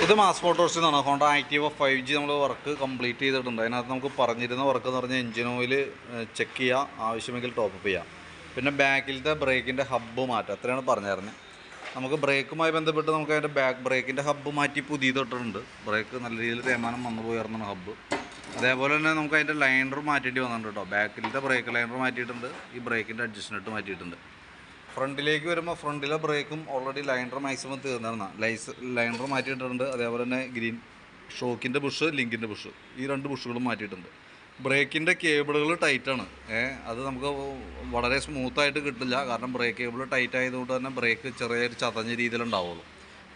ഇത് മാസ് മോട്ടോഴ്സിൽ നിന്നാണ് Honda Activa 5G നമ്മൾ വർക്ക് കംപ്ലീറ്റ് ചെയ്തിട്ടുണ്ട്. അതിനകത്ത് നമുക്ക് പറഞ്ഞിരുന്ന വർക്ക് എന്ന് പറഞ്ഞാൽ എഞ്ചിൻ ഓയിൽ ചെക്ക് ചെയ്യുക, ആവശ്യമെങ്കിൽ ടോപ്പപ്പ് ചെയ്യാം. പിന്നെ ബാക്കിലത്തെ ബ്രേക്കിൻ്റെ ഹബ്ബ് മാറ്റുക, അത്രയാണ് പറഞ്ഞിരുന്നത്. നമുക്ക് ബ്രേക്കുമായി ബന്ധപ്പെട്ട് നമുക്ക് അതിൻ്റെ ബാക്ക് ബ്രേക്കിൻ്റെ ഹബ്ബ് മാറ്റി പുതിയതിട്ടിട്ടുണ്ട്. ബ്രേക്ക് നല്ല രീതിയിൽ തേയ്മാനം വന്നു പോയിരുന്ന ഹബ്ബ്. അതേപോലെ തന്നെ നമുക്ക് അതിൻ്റെ ലൈനർ മാറ്റേണ്ടി വന്നിട്ടുണ്ട് കേട്ടോ. ബാക്കിലത്തെ ബ്രേക്ക് ലൈനർ മാറ്റിയിട്ടുണ്ട്, ഈ ബ്രേക്കിൻ്റെ അഡ്ജസ്റ്റ്മെൻറ്റ് മാറ്റിയിട്ടുണ്ട്. ഫ്രണ്ടിലേക്ക് വരുമ്പോൾ ഫ്രണ്ടിലെ ബ്രേക്കും ഓൾറെഡി ലൈനർ മാക്സിമം തീർന്നിരുന്ന ലൈനർ മാറ്റിയിട്ടുണ്ട്. അതേപോലെ തന്നെ ഗ്രീൻ ഷോക്കിൻ്റെ ബുഷ്, ലിങ്കിൻ്റെ ബുഷ്, ഈ 2 ബുഷുകളും മാറ്റിയിട്ടുണ്ട്. ബ്രേക്കിൻ്റെ കേബിളുകൾ ടൈറ്റാണ്. അത് നമുക്ക് വളരെ സ്മൂത്തായിട്ട് കിട്ടില്ല. കാരണം ബ്രേക്ക് കേബിൾ ടൈറ്റ് ആയതുകൊണ്ട് തന്നെ ബ്രേക്ക് ചെറിയൊരു ചതഞ്ഞ രീതിയിലുണ്ടാവുള്ളൂ.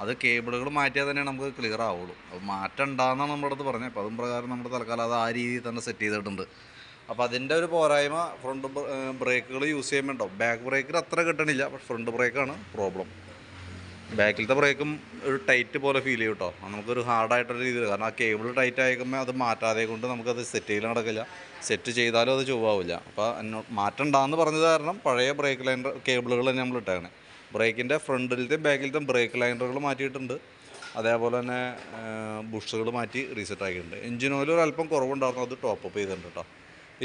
അത് കേബിളുകൾ മാറ്റിയാൽ തന്നെ നമുക്ക് ക്ലിയർ ആവുള്ളൂ. അപ്പോൾ മാറ്റം ഉണ്ടാകുന്നതാണ് നമ്മുടെ അടുത്ത് പറഞ്ഞത്. അപ്പോൾ അതും പ്രകാരം നമ്മുടെ തൽക്കാലം അത് ആ രീതിയിൽ തന്നെ സെറ്റ് ചെയ്തിട്ടുണ്ട്. അപ്പോൾ അതിൻ്റെ ഒരു പോരായ്മ ഫ്രണ്ട് ബ്രേക്കുകൾ യൂസ് ചെയ്യുമ്പോണ്ടോ. ബാക്ക് ബ്രേക്കിൽ അത്ര കിട്ടണില്ല, പക്ഷെ ഫ്രണ്ട് ബ്രേക്കാണ് പ്രോബ്ലം. ബാക്കിലത്തെ ബ്രേക്കും ഒരു ടൈറ്റ് പോലെ ഫീൽ ചെയ്യും കേട്ടോ. നമുക്കൊരു ഹാർഡായിട്ടുള്ള രീതിയിൽ, കാരണം ആ കേബിൾ ടൈറ്റ് ആയിക്കുമ്പോൾ അത് മാറ്റാതെ കൊണ്ട് നമുക്കത് സെറ്റ് ചെയ്യൽ നടക്കില്ല. സെറ്റ് ചെയ്താലും അത് ചൊവ്വാവില്ല. അപ്പോൾ മാറ്റം ഉണ്ടാകുമെന്ന് പറഞ്ഞത് കാരണം പഴയ ബ്രേക്ക് ലൈനർ കേബിളുകൾ തന്നെ നമ്മൾ ഇട്ടേക്കണേ. ബ്രേക്കിൻ്റെ ഫ്രണ്ടിലത്തെയും ബാക്കിലത്തെയും ബ്രേക്ക് ലൈനറുകൾ മാറ്റിയിട്ടുണ്ട്. അതേപോലെ തന്നെ ബുഷുകൾ മാറ്റി റീസെറ്റ് ആക്കിയിട്ടുണ്ട്. എഞ്ചിൻ ഓയിൽ ഒരല്പം കുറവുണ്ടായിരുന്നു, അത് ടോപ്പപ്പ് ചെയ്തിട്ടുണ്ട് കേട്ടോ.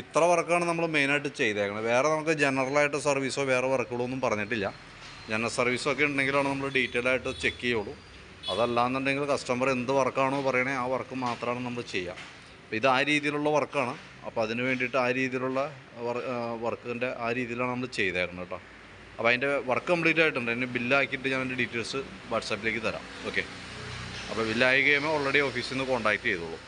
ഇത്ര വർക്കാണ് നമ്മൾ മെയിനായിട്ട് ചെയ്തേക്കുന്നത്. വേറെ നമുക്ക് ജനറലായിട്ട് സർവീസോ വേറെ വർക്കുകളോ ഒന്നും പറഞ്ഞിട്ടില്ല. ജനറൽ സർവീസൊക്കെ ഉണ്ടെങ്കിലാണ് നമ്മൾ ഡീറ്റെയിൽ ആയിട്ട് ചെക്ക് ചെയ്യുള്ളൂ. അതല്ലാന്നുണ്ടെങ്കിൽ കസ്റ്റമർ എന്ത് വർക്കാണോ പറയണേ ആ വർക്ക് മാത്രമാണ് നമ്മൾ ചെയ്യുക. അപ്പോൾ ഇത് ആ രീതിയിലുള്ള വർക്കാണ്. അപ്പോൾ അതിന് വേണ്ടിയിട്ട് ആ രീതിയിലുള്ള വർക്കിൻ്റെ ആ രീതിയിലാണ് നമ്മൾ ചെയ്തേക്കുന്നത് കേട്ടോ. അപ്പോൾ അതിൻ്റെ വർക്ക് കംപ്ലീറ്റ് ആയിട്ടുണ്ട്. അതിന് ബില്ലാക്കിയിട്ട് ഞാൻ അതിൻ്റെ ഡീറ്റെയിൽസ് വാട്സാപ്പിലേക്ക് തരാം. ഓക്കെ, അപ്പോൾ ബില്ലായി കഴിയുമ്പോൾ ഓൾറെഡി ഓഫീസിൽ നിന്ന് കോൺടാക്റ്റ് ചെയ്തോളൂ.